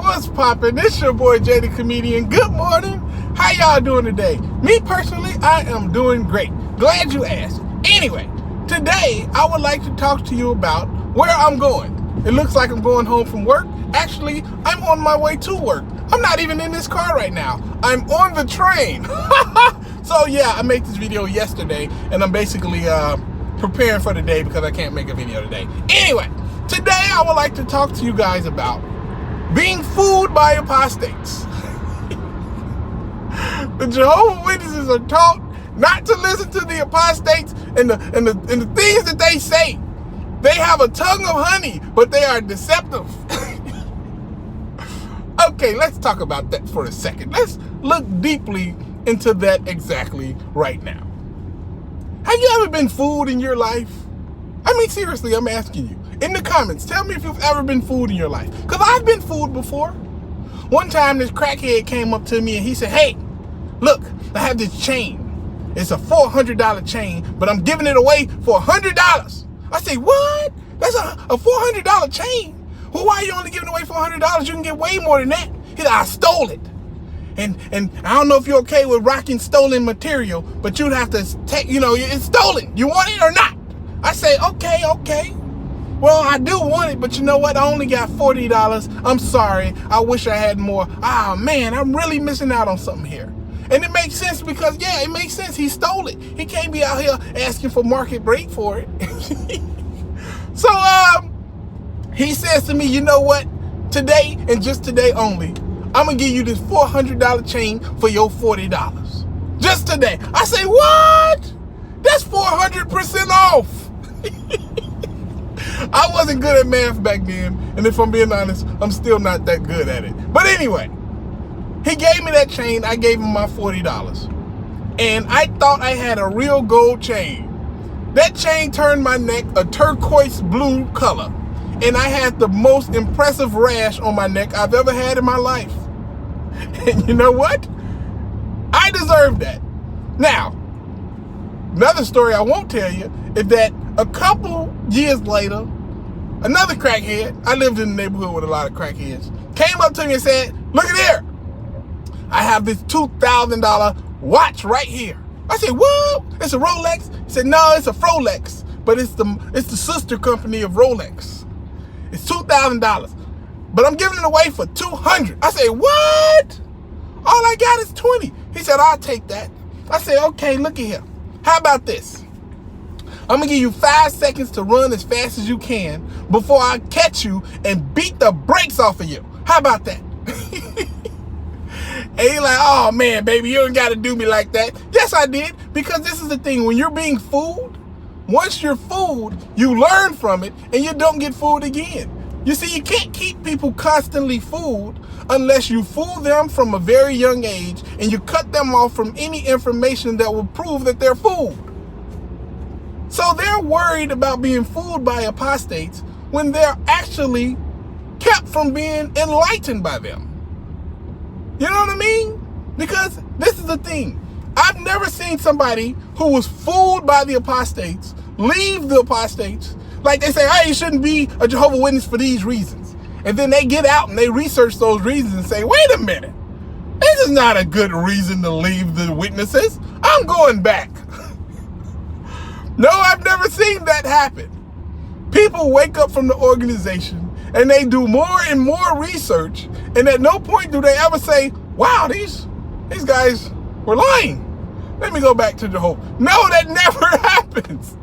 what's poppin'? It's your boy Jay the Comedian. Good morning. How y'all doing today? Me personally, I am doing great. Glad you asked. Anyway, today I would like to talk to you about where I'm going. It looks like I'm going home from work. Actually, I'm on my way to work. I'm not even in this car right now. I'm on the train. So yeah, I made this video yesterday and I'm basically preparing for the day because I can't make a video today. Anyway, today I would like to talk to you guys about being fooled by apostates. The Jehovah Witnesses are taught not to listen to the apostates and the things that they say. They have a tongue of honey, but they are deceptive. Okay, let's talk about that for a second. Let's look deeply into that exactly right now. Have you ever been fooled in your life? I mean, seriously, I'm asking you. In the comments, tell me if you've ever been fooled in your life. Because I've been fooled before. One time, this crackhead came up to me and he said, hey, look, I have this chain. It's a $400 chain, but I'm giving it away for $100. I say, what? That's a $400 chain? Well, why are you only giving away $400? You can get way more than that. He said, I stole it. And I don't know if you're okay with rocking stolen material, but you'd have to take, it's stolen. You want it or not? I say, okay. Well, I do want it, but you know what? I only got $40. I'm sorry. I wish I had more. Ah, man, I'm really missing out on something here. And it makes sense because, yeah, it makes sense. He stole it. He can't be out here asking for market rate for it. So, he says to me, you know what? Today, and just today only, I'm going to give you this $400 chain for your $40. Just today. I say, what? That's 400% off. I wasn't good at math back then, and if I'm being honest, I'm still not that good at it. But anyway, he gave me that chain. I gave him my $40. And I thought I had a real gold chain. That chain turned my neck a turquoise blue color. And I had the most impressive rash on my neck I've ever had in my life. And you know what? I deserve that. Now, another story I won't tell you is that a couple years later, another crackhead, I lived in a neighborhood with a lot of crackheads, came up to me and said, look at here. I have this $2,000 watch right here. I said, what? It's a Rolex? He said, no, it's a Frolex, but it's the sister company of Rolex. It's $2,000, but I'm giving it away for $200. I said, what? All I got is $20. He said, I'll take that. I said, okay, look at here. How about this? I'm gonna give you 5 seconds to run as fast as you can before I catch you and beat the brakes off of you. How about that? And he's like, oh man, baby, you ain't gotta do me like that. Yes, I did, because this is the thing. When you're being fooled, once you're fooled, you learn from it and you don't get fooled again. You see, you can't keep people constantly fooled unless you fool them from a very young age and you cut them off from any information that will prove that they're fooled. So they're worried about being fooled by apostates when they're actually kept from being enlightened by them. You know what I mean? Because this is the thing. I've never seen somebody who was fooled by the apostates leave the apostates. Like they say, hey, you shouldn't be a Jehovah Witness for these reasons. And then they get out and they research those reasons and say, wait a minute. This is not a good reason to leave the witnesses. I'm going back. No, I've never seen that happen. People wake up from the organization and they do more and more research. And at no point do they ever say, wow, these guys were lying. Let me go back to Jehovah. No, that never happens.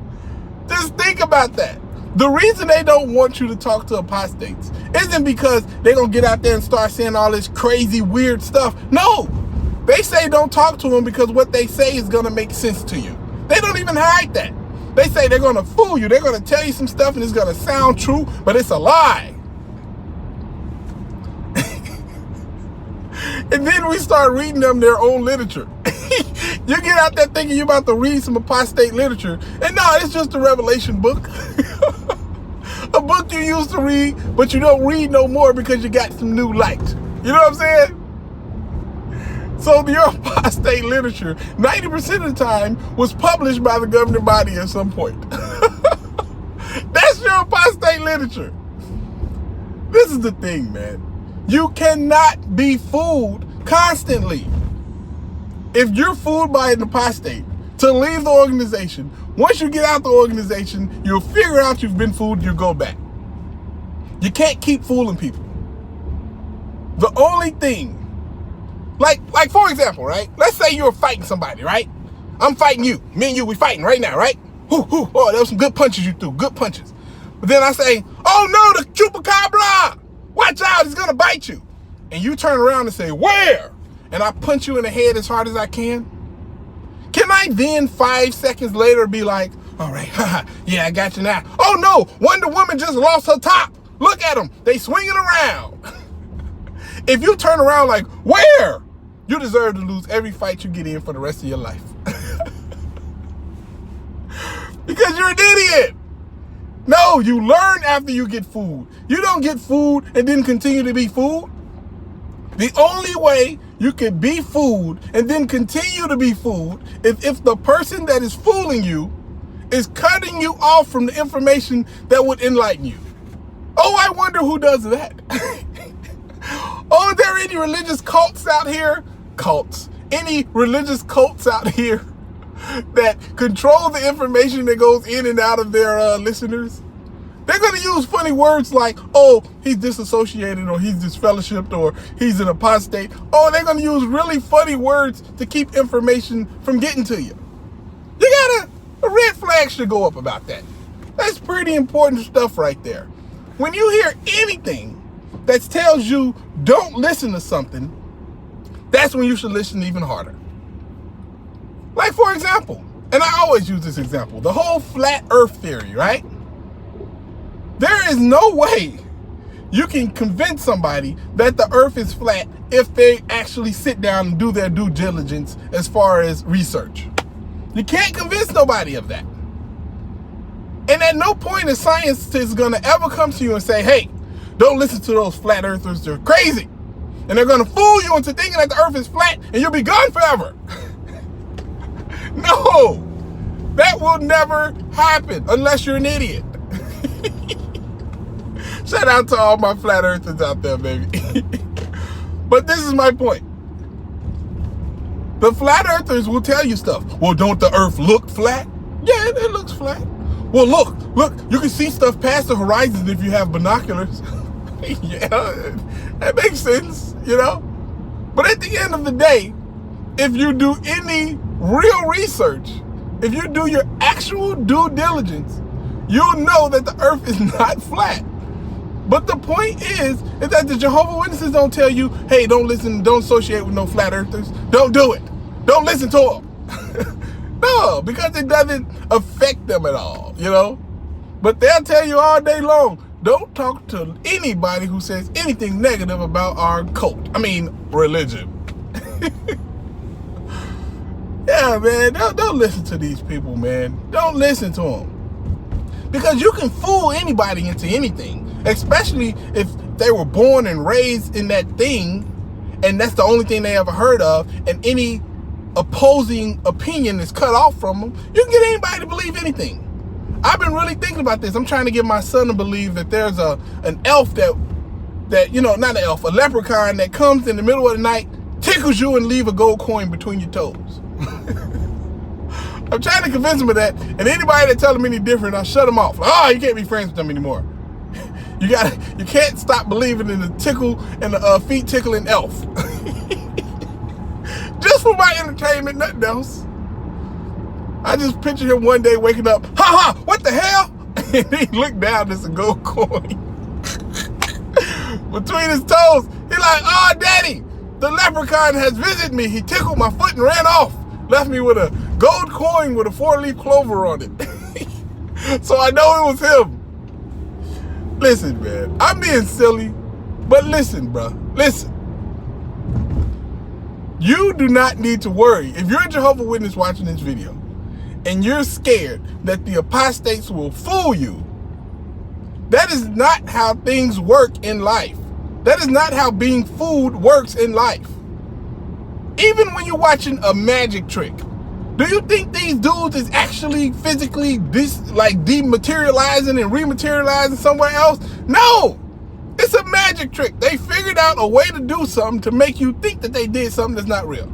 Just think about that. The reason they don't want you to talk to apostates isn't because they're going to get out there and start saying all this crazy, weird stuff. No, they say don't talk to them because what they say is going to make sense to you. They don't even hide that. They say they're going to fool you. They're going to tell you some stuff and it's going to sound true, but it's a lie. And then we start reading them their own literature. You get out there thinking you're about to read some apostate literature. And no, it's just a Revelation book. A book you used to read, but you don't read no more because you got some new light. You know what I'm saying? So your apostate literature, 90% of the time, was published by the governing body at some point. That's your apostate literature. This is the thing, man. You cannot be fooled constantly. If you're fooled by an apostate to leave the organization, once you get out the organization, you'll figure out you've been fooled, you go back. You can't keep fooling people. The only thing, like for example, right? Let's say you're fighting somebody, right? I'm fighting you. Me and you, we fighting right now, right? Oh, there was some good punches you threw, good punches. But then I say, oh no, the chupacabra! Watch out, he's gonna bite you. And you turn around and say, where? And I punch you in the head as hard as I can. Can I then 5 seconds later be like, all right, yeah, I got you now. Oh no, Wonder Woman just lost her top. Look at them, they swinging around. If you turn around like, where? You deserve to lose every fight you get in for the rest of your life. Because you're an idiot. No, you learn after you get fooled. You don't get fooled and then continue to be fooled. The only way you can be fooled and then continue to be fooled is if the person that is fooling you is cutting you off from the information that would enlighten you. Oh, I wonder who does that. Oh, are there any religious cults out here? Cults. Any religious cults out here that control the information that goes in and out of their listeners? They're going to use funny words like, oh, he's disassociated, or he's disfellowshipped, or he's an apostate. Oh, they're going to use really funny words to keep information from getting to you. A red flag should go up about that. That's pretty important stuff right there. When you hear anything that tells you don't listen to something, that's when you should listen even harder. Like, for example, and I always use this example, the whole flat earth theory, right? There is no way you can convince somebody that the earth is flat if they actually sit down and do their due diligence as far as research. You can't convince nobody of that. And at no point is science going to ever come to you and say, hey, don't listen to those flat earthers, they're crazy. And they're going to fool you into thinking that the earth is flat and you'll be gone forever. No, that will never happen unless you're an idiot. Shout out to all my flat earthers out there, baby. But this is my point. The flat earthers will tell you stuff. Well, don't the earth look flat? Yeah, it looks flat. Well, look, you can see stuff past the horizon if you have binoculars. Yeah, that makes sense, you know? But at the end of the day, if you do any real research, if you do your actual due diligence, you'll know that the earth is not flat. But the point is that the Jehovah Witnesses don't tell you, hey, don't listen, don't associate with no flat earthers. Don't do it. Don't listen to them. No, because it doesn't affect them at all, you know? But they'll tell you all day long, don't talk to anybody who says anything negative about our religion. Yeah, man, don't listen to these people, man. Don't listen to them. Because you can fool anybody into anything, especially if they were born and raised in that thing, and that's the only thing they ever heard of, and any opposing opinion is cut off from them. You can get anybody to believe anything. I've been really thinking about this. I'm trying to get my son to believe that there's an elf that not an elf, a leprechaun that comes in the middle of the night, tickles you, and leave a gold coin between your toes. I'm trying to convince him of that, and anybody that tells him any different, I shut him off. Oh, you can't be friends with them anymore. You can't stop believing in the tickle and the feet tickling elf. Just for my entertainment, nothing else. I just picture him one day waking up, what the hell? And he looked down, there's a gold coin between his toes. He like, oh, daddy, the leprechaun has visited me. He tickled my foot and ran off. Left me with a gold coin with a 4-leaf clover on it. So I know it was him. Listen, man, I'm being silly, but listen, bro, listen. You do not need to worry. If you're a Jehovah's Witness watching this video and you're scared that the apostates will fool you, that is not how things work in life. That is not how being fooled works in life. Even when you're watching a magic trick, do you think these dudes is actually physically dematerializing and rematerializing somewhere else? No, it's a magic trick. They figured out a way to do something to make you think that they did something that's not real.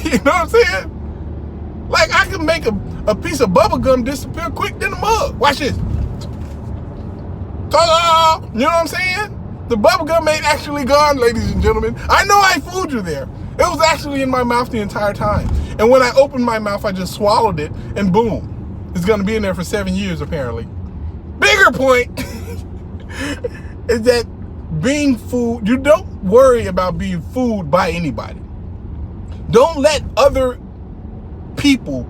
You know what I'm saying? Like, I can make a piece of bubble gum disappear quick than a mug. Watch this. Ta-da! You know what I'm saying? The bubble gum ain't actually gone, ladies and gentlemen. I know I fooled you there. It was actually in my mouth the entire time. And when I opened my mouth, I just swallowed it, and boom. It's going to be in there for 7 years, apparently. Bigger point is that being fooled, you don't worry about being fooled by anybody. Don't let other people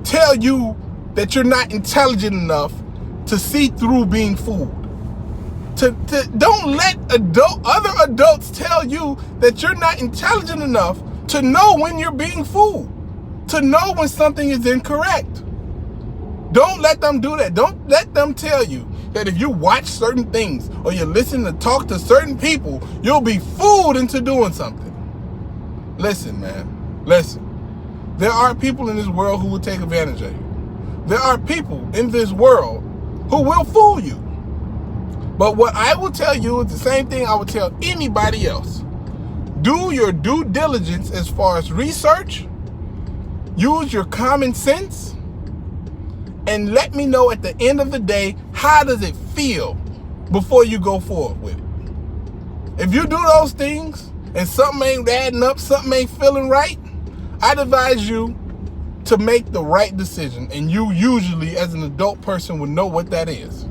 tell you that you're not intelligent enough to see through being fooled. Don't let other adults tell you that you're not intelligent enough to know when you're being fooled, to know when something is incorrect. Don't let them do that. Don't let them tell you that if you watch certain things or you listen to talk to certain people, you'll be fooled into doing something. Listen, man. Listen. There are people in this world who will take advantage of you. There are people in this world who will fool you. But what I will tell you is the same thing I would tell anybody else. Do your due diligence as far as research. Use your common sense. And let me know at the end of the day, how does it feel before you go forward with it? If you do those things and something ain't adding up, something ain't feeling right, I'd advise you to make the right decision. And you usually, as an adult person, would know what that is.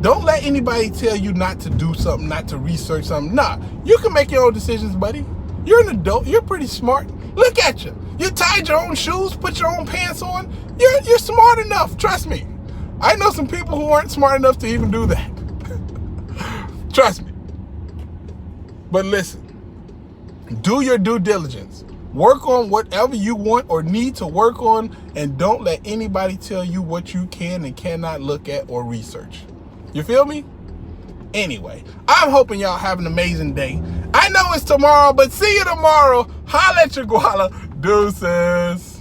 Don't let anybody tell you not to do something, not to research something. Nah, you can make your own decisions, buddy. You're an adult. You're pretty smart. Look at you. You tied your own shoes, put your own pants on. You're smart enough. Trust me. I know some people who aren't smart enough to even do that. Trust me. But listen, do your due diligence. Work on whatever you want or need to work on, and don't let anybody tell you what you can and cannot look at or research. You feel me? Anyway, I'm hoping y'all have an amazing day. I know it's tomorrow, but see you tomorrow. Holla at your guala. Deuces.